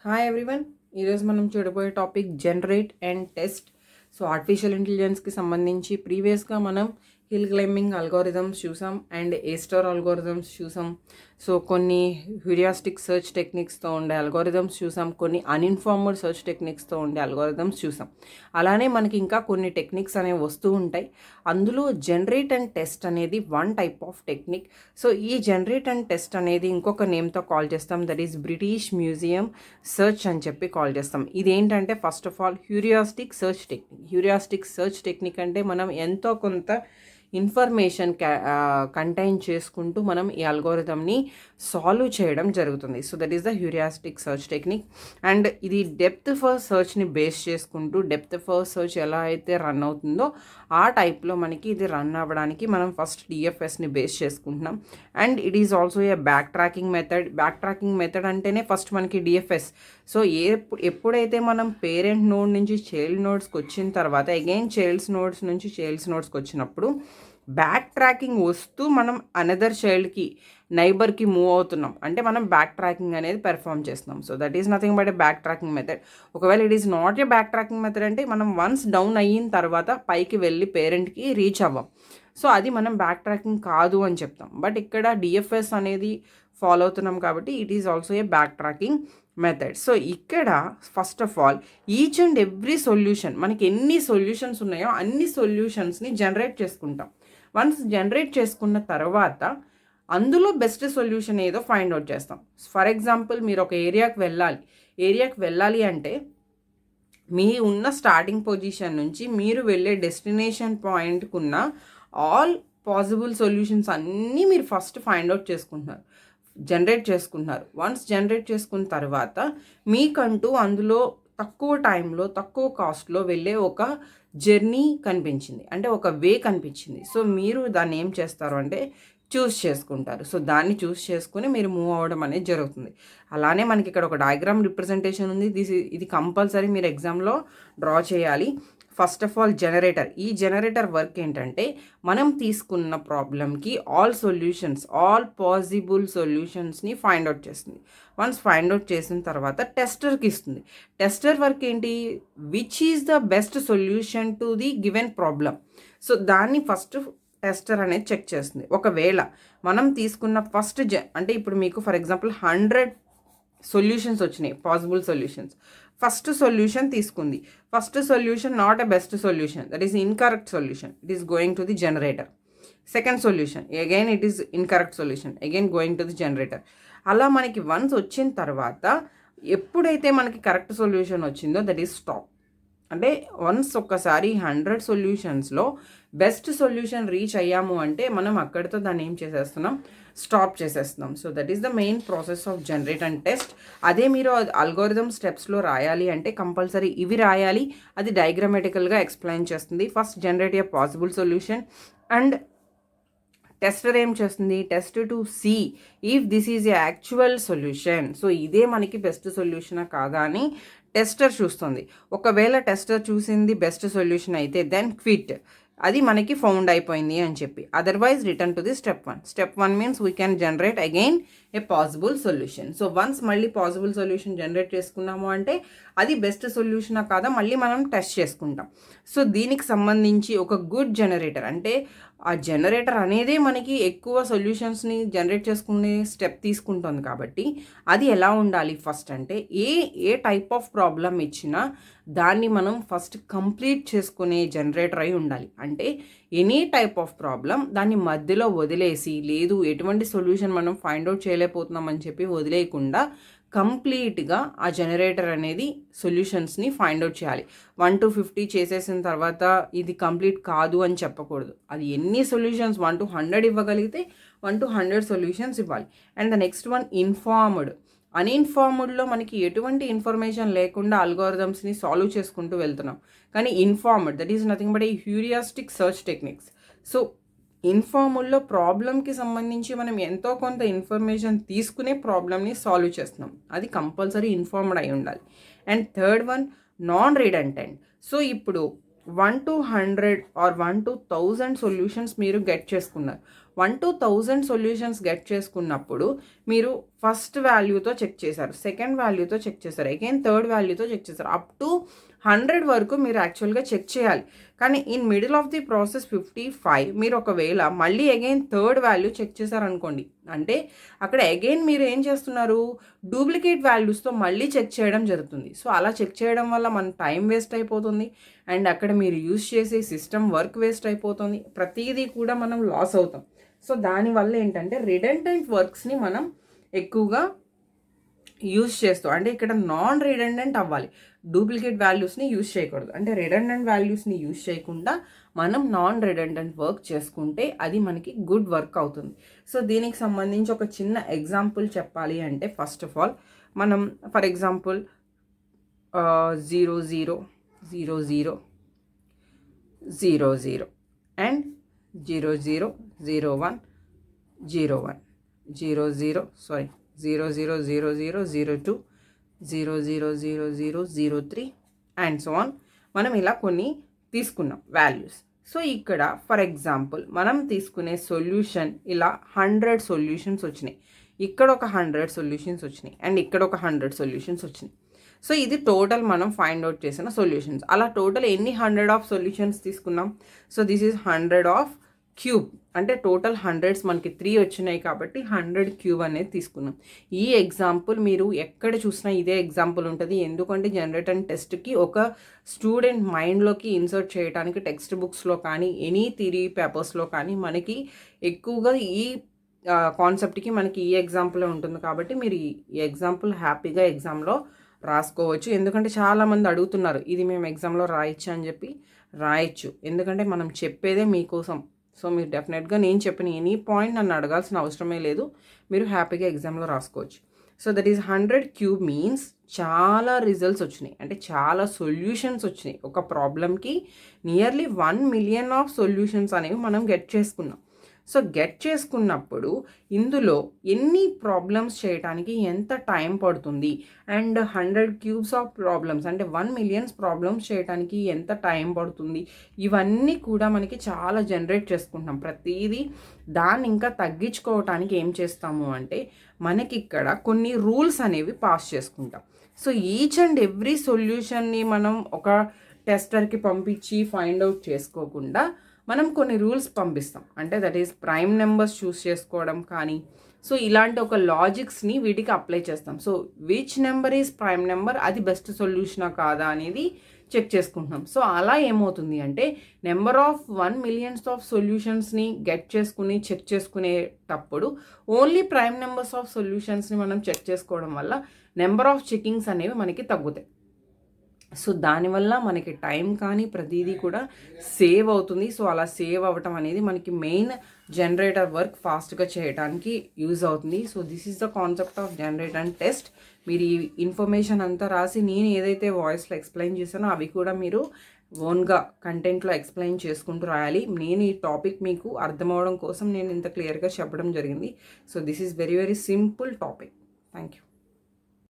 Hi everyone. ఈరోజు మనం చూడబోయే topic generate and test. So artificial ఇంటెలిజెన్స్కి సంబంధించి ప్రీవియస్గా మనం హిల్ క్లైంబింగ్ అల్గోరిథమ్స్ చూసాం అండ్ ఏస్టార్ అల్గోరిథమ్స్ చూసాం. సో కొన్ని హ్యూరియాస్టిక్ సెర్చ్ టెక్నిక్స్తో ఉండే అల్గోరిథమ్స్ చూసాం, కొన్ని అన్ఇన్ఫార్మ్డ్ సెర్చ్ టెక్నిక్స్తో ఉండే అల్గోరిథమ్స్ చూసాం. అలానే మనకి ఇంకా కొన్ని టెక్నిక్స్ అనేవి వస్తూ ఉంటాయి. అందులో జనరేట్ అండ్ టెస్ట్ అనేది one type of technique. So ఈ జనరేట్ అండ్ టెస్ట్ అనేది ఇంకొక నేమ్తో కాల్ చేస్తాం, that is British museum search అని చెప్పి కాల్ చేస్తాం. ఇదేంటంటే first of all heuristic search technique. Heuristic search technique అంటే మనం ఎంతో కొంత ఇన్ఫర్మేషన్ కంటైన్ చేసుకుంటూ మనం ఈ అల్గోరిథంని సాల్వ్ చేయడం జరుగుతుంది. So that is the heuristic search technique. And ఇది డెప్త్ ఫస్ట్ సెర్చ్ని బేస్ చేసుకుంటూ డెప్త్ ఫస్ట్ సెర్చ్ ఎలా అయితే రన్ అవుతుందో ఆ టైప్లో మనకి ఇది రన్ అవ్వడానికి మనం ఫస్ట్ డిఎఫ్ఎస్ని బేస్ చేసుకుంటున్నాం. And it is also a backtracking method. Back tracking method అంటేనే ఫస్ట్ మనకి డిఎఫ్ఎస్. సో ఎప్పుడైతే మనం పేరెంట్ నోడ్ నుంచి చైల్డ్ నోడ్స్కి వచ్చిన తర్వాత అగైన్ చైల్డ్స్ నోడ్స్ నుంచి చైల్డ్స్ నోడ్స్కి వచ్చినప్పుడు బ్యాక్ ట్రాకింగ్ వస్తూ మనం అనదర్ చైల్డ్కి నైబర్కి మూవ్ అవుతున్నాం అంటే మనం బ్యాక్ ట్రాకింగ్ అనేది పెర్ఫామ్ చేస్తున్నాం. So that is nothing but a backtracking method. ఒకవేళ it is not a backtracking method అంటే మనం వన్స్ డౌన్ అయిన తర్వాత పైకి వెళ్ళి పేరెంట్కి రీచ్ అవ్వం. సో అది మనం బ్యాక్ ట్రాకింగ్ కాదు అని చెప్తాం. బట్ ఇక్కడ డిఎఫ్ఎస్ అనేది ఫాలో అవుతున్నాం కాబట్టి it is also a backtracking method. So ఇక్కడ first of all each and every solution, మనకి ఎన్ని సొల్యూషన్స్ ఉన్నాయో అన్ని సొల్యూషన్స్ని జనరేట్ చేసుకుంటాం. వన్స్ జనరేట్ చేసుకున్న తర్వాత అందులో బెస్ట్ సొల్యూషన్ ఏదో ఫైండ్ అవుట్ చేస్తాం. ఫర్ ఎగ్జాంపుల్ మీరు ఒక ఏరియాకి వెళ్ళాలి అంటే మీ ఉన్న స్టార్టింగ్ పొజిషన్ నుంచి మీరు వెళ్ళే డెస్టినేషన్ పాయింట్కి ఉన్న ఆల్ పాసిబుల్ సొల్యూషన్స్ అన్నీ మీరు ఫస్ట్ ఫైండ్ అవుట్ జనరేట్ చేసుకుంటున్నారు. వన్స్ జనరేట్ చేసుకున్న తర్వాత మీకంటూ అందులో తక్కువ టైంలో తక్కువ కాస్ట్లో వెళ్ళే ఒక జర్నీ కనిపించింది, అంటే ఒక వే కనిపించింది. సో మీరు దాన్ని ఏం చేస్తారు అంటే చూస్ చేసుకుంటారు. సో దాన్ని చూస్ చేసుకుని మీరు మూవ్ అవ్వడం అనేది జరుగుతుంది. అలానే మనకి ఇక్కడ ఒక డయాగ్రామ్ రిప్రజెంటేషన్ ఉంది. ఇది కంపల్సరీ మీరు ఎగ్జామ్లో డ్రా చేయాలి. First of all generator. ఈ జనరేటర్ వర్క్ ఏంటంటే మనం తీసుకున్న ప్రాబ్లమ్కి ఆల్ పాసిబుల్ సొల్యూషన్స్ని ఫైండ్ అవుట్ చేస్తుంది. వన్స్ ఫైండ్ అవుట్ చేసిన తర్వాత టెస్టర్కి ఇస్తుంది. టెస్టర్ వర్క్ ఏంటి? Which is the best solution to the given problem. So దాన్ని ఫస్ట్ టెస్టర్ అనేది చెక్ చేస్తుంది. ఒకవేళ మనం తీసుకున్న ఫస్ట్ అంటే ఇప్పుడు మీకు ఫర్ ఎగ్జాంపుల్ 100 సొల్యూషన్స్ వచ్చినాయి, పాసిబుల్ సొల్యూషన్స్. ఫస్ట్ సొల్యూషన్ తీసుకుంది. First solution not a best solution, that is incorrect solution. It is going to the generator. Second solution again it is incorrect solution, again going to the generator. అలా మనకి once వచ్చిన తర్వాత ఎప్పుడైతే మనకి correct solution వచ్చిందో that is stop. అంటే once ఒక్కసారి 100 సొల్యూషన్స్లో best solution reach అయ్యాము అంటే మనం అక్కడితో దాన్ని ఏం చేసేస్తున్నాం? స్టాప్ చేసేస్తున్నాం. So that is the main process of generate and test. అదే మీరు అల్గోరిథమ్ స్టెప్స్లో రాయాలి అంటే కంపల్సరీ ఇవి రాయాలి. అది డయాగ్రామటికల్గా ఎక్స్ప్లెయిన్ చేస్తుంది. First generate a possible solution and tester ఏం చేస్తుంది? Test to see if this is a actual solution. So ఇదే మనకి బెస్ట్ సొల్యూషనా కాదా అని టెస్టర్ చూస్తుంది. ఒకవేళ టెస్టర్ చూసింది బెస్ట్ సొల్యూషన్ అయితే దెన్ క్విట్, అది మనకి ఫౌండ్ అయిపోయింది అని చెప్పి. Otherwise return to the step 1. Step 1 means we can generate again A possible solution. So once మళ్ళీ పాసిబుల్ సొల్యూషన్ జనరేట్ చేసుకున్నాము అంటే అది బెస్ట్ సొల్యూషనా కాదా మళ్ళీ మనం టెస్ట్ చేసుకుంటాం. సో దీనికి సంబంధించి ఒక గుడ్ జనరేటర్, అంటే ఆ జనరేటర్ అనేదే మనకి ఎక్కువ సొల్యూషన్స్ని జనరేట్ చేసుకునే స్టెప్ తీసుకుంటుంది. కాబట్టి అది ఎలా ఉండాలి ఫస్ట్ అంటే ఏ టైప్ ఆఫ్ ప్రాబ్లం ఇచ్చినా దాన్ని మనం ఫస్ట్ కంప్లీట్ చేసుకునే జనరేటర్ అయి ఉండాలి. అంటే ఎనీ టైప్ ఆఫ్ ప్రాబ్లం దాన్ని మధ్యలో వదిలేసి, లేదు ఎటువంటి సొల్యూషన్ మనం ఫైండ్ అవుట్ చేయలేకపోతున్నాం అని చెప్పి వదిలేయకుండా కంప్లీట్గా ఆ జనరేటర్ అనేది సొల్యూషన్స్ని ఫైండ్ అవుట్ చేయాలి. 1 to 50 చేసేసిన తర్వాత ఇది కంప్లీట్ కాదు అని చెప్పకూడదు. అది ఎన్ని సొల్యూషన్స్ 1 to 100 ఇవ్వగలిగితే 1 to 100 సొల్యూషన్స్ ఇవ్వాలి. And the next one informed. అన్ఇన్ఫార్మ్డ్లో మనకి ఎటువంటి ఇన్ఫర్మేషన్ లేకుండా అల్గోరిథమ్స్ని సాల్వ్ చేసుకుంటూ వెళ్తున్నాం. కానీ informed that is nothing but a heuristic search techniques. So ఇన్ఫార్మ్డ్లో ప్రాబ్లమ్కి సంబంధించి మనం ఎంతో కొంత ఇన్ఫర్మేషన్ తీసుకునే ప్రాబ్లమ్ని సాల్వ్ చేస్తున్నాం. అది కంపల్సరీ ఇన్ఫార్మ్డ్ అయి ఉండాలి. And third one non redundant. So ఇప్పుడు 1 to 100 ఆర్ 1 to 1000 సొల్యూషన్స్ మీరు గెట్ చేసుకున్నారు. 1 to 1000 సొల్యూషన్స్ గెట్ చేసుకున్నప్పుడు మీరు ఫస్ట్ వాల్యూతో చెక్ చేశారు, సెకండ్ వాల్యూతో చెక్ చేశారు, అగైన్ థర్డ్ వాల్యూతో చెక్ చేశారు, అప్ టు 100 వరకు మీరు యాక్చువల్గా చెక్ చేయాలి. కానీ in middle of the process 55 మీరు ఒకవేళ మళ్ళీ అగైన్ థర్డ్ వాల్యూ చెక్ చేశారనుకోండి, అంటే అక్కడ అగైన్ మీరు ఏం చేస్తున్నారు, డూప్లికేట్ వాల్యూస్తో మళ్ళీ చెక్ చేయడం జరుగుతుంది. సో అలా చెక్ చేయడం వల్ల మన టైం వేస్ట్ అయిపోతుంది అండ్ అక్కడ మీరు యూజ్ చేసే సిస్టమ్ వర్క్ వేస్ట్ అయిపోతుంది, ప్రతిదీ కూడా మనం లాస్ అవుతాం. సో దానివల్ల ఏంటంటే రిడెండెంట్ వర్క్స్ని మనం ఎక్కువగా యూజ్ చేస్తాం. అంటే ఇక్కడ నాన్ రిడెండెంట్ అవ్వాలి, డూప్లికేట్ వాల్యూస్ని యూజ్ చేయకూడదు. అంటే రిడెండెంట్ వాల్యూస్ని యూజ్ చేయకుండా మనం నాన్ రిడెండెంట్ వర్క్ చేసుకుంటే అది మనకి గుడ్ వర్క్ అవుతుంది. సో దీనికి సంబంధించి ఒక చిన్న ఎగ్జాంపుల్ చెప్పాలి అంటే, ఫస్ట్ ఆఫ్ ఆల్ మనం for example 0 0 0 0 0 0 and 0 0 0 1 0 1 0 0 sorry 0 0 0 0 0 2 0 0 0 0 0 3 and so on. మనం ఇలా కొన్ని తీసుకున్నాం వాల్యూస్. సో ఇక్కడ ఫర్ ఎగ్జాంపుల్ మనం తీసుకునే సొల్యూషన్ ఇలా 100 సొల్యూషన్స్ వచ్చినాయి, ఇక్కడ ఒక 100 సొల్యూషన్స్ వచ్చినాయి అండ్ ఇక్కడ ఒక 100 సొల్యూషన్స్ వచ్చినాయి. సో ఇది టోటల్ మనం ఫైండ్ అవుట్ చేసిన సొల్యూషన్స్. అలా టోటల్ ఎన్ని 100 ఆఫ్ సొల్యూషన్స్ తీసుకున్నాం? So this is 100 of cube, అంటే టోటల్ 100s మనకి 3 వచ్చినాయి కాబట్టి 100 క్యూబ్ అనేది తీసుకున్నాం. ఈ ఎగ్జాంపుల్ మీరు ఎక్కడ చూసినా ఇదే ఎగ్జాంపుల్ ఉంటుంది, ఎందుకంటే జనరేట్ అండ్ టెస్ట్కి ఒక స్టూడెంట్ మైండ్లోకి ఇన్సర్ట్ చేయడానికి టెక్స్ట్ బుక్స్లో కానీ ఎనీ థియరీ పేపర్స్లో కానీ మనకి ఎక్కువగా ఈ కాన్సెప్ట్కి మనకి ఈ ఎగ్జాంపుల్ ఉంటుంది. కాబట్టి మీరు ఈ ఎగ్జాంపుల్ హ్యాపీగా ఎగ్జామ్లో రాసుకోవచ్చు. ఎందుకంటే చాలామంది అడుగుతున్నారు ఇది మేము ఎగ్జామ్లో రాయొచ్చు అని చెప్పి, రాయొచ్చు, ఎందుకంటే మనం చెప్పేదే మీకోసం. సో మీరు డెఫినెట్గా నేను చెప్పిన ఎనీ పాయింట్ నన్ను అడగాల్సిన అవసరమే లేదు, మీరు హ్యాపీగా ఎగ్జామ్లో రాసుకోవచ్చు. So that is 100 cube means చాలా రిజల్ట్స్ వచ్చినాయి, అంటే చాలా సొల్యూషన్స్ వచ్చినాయి. ఒక ప్రాబ్లమ్కి నియర్లీ 1 మిలియన్ ఆఫ్ సొల్యూషన్స్ అనేవి మనం గెట్ చేసుకున్నాం. సో గెట్ చేసుకున్నప్పుడు ఇందులో ఎన్ని ప్రాబ్లమ్స్ చేయడానికి ఎంత టైం పడుతుంది అండ్ 100 క్యూబ్స్ ఆఫ్ ప్రాబ్లమ్స్ అంటే 1 మిలియన్స్ ప్రాబ్లమ్స్ చేయడానికి ఎంత టైం పడుతుంది, ఇవన్నీ కూడా మనకి చాలా జనరేట్ చేసుకుంటాం ప్రతిదీ. దాన్ని ఇంకా తగ్గించుకోవటానికి ఏం చేస్తాము అంటే మనకి ఇక్కడ కొన్ని రూల్స్ అనేవి పాస్ చేసుకుంటాం. సో ఈచ్ అండ్ ఎవ్రీ సొల్యూషన్ని మనం ఒక టెస్టర్కి పంపించి ఫైండ్ అవుట్ చేసుకోకుండా మనం కొన్ని రూల్స్ పంపిస్తాం, అంటే that is prime numbers choose చేసుకోవడం కానీ, సో ఇలాంటి ఒక లాజిక్స్ని వీటికి అప్లై చేస్తాం. So which number is prime number, అది బెస్ట్ సొల్యూషనా కాదా అనేది చెక్ చేసుకుంటున్నాం. సో అలా ఏమవుతుంది అంటే నెంబర్ ఆఫ్ 1 మిలియన్స్ ఆఫ్ సొల్యూషన్స్ని గెట్ చేసుకుని చెక్ చేసుకునేటప్పుడు ఓన్లీ ప్రైమ్ నెంబర్స్ ఆఫ్ సొల్యూషన్స్ని మనం చెక్ చేసుకోవడం వల్ల నెంబర్ ఆఫ్ చెకింగ్స్ అనేవి మనకి తగ్గుతాయి. సో దానివల్ల మనకి టైం కానీ ప్రతిదీ కూడా సేవ్ అవుతుంది. సో అలా సేవ్ అవ్వటం అనేది మనకి మెయిన్ జనరేటర్ వర్క్ ఫాస్ట్గా చేయడానికి యూజ్ అవుతుంది. So this is the concept of generate and test. మీరు ఈ ఇన్ఫర్మేషన్ అంతా రాసి నేను ఏదైతే వాయిస్లో ఎక్స్ప్లెయిన్ చేశానో అవి కూడా మీరు ఓన్గా కంటెంట్లో ఎక్స్ప్లెయిన్ చేసుకుంటూ రాయాలి. నేను ఈ టాపిక్ మీకు అర్థమవడం కోసం నేను ఇంత క్లియర్గా చెప్పడం జరిగింది. So this is very very simple topic. Thank you.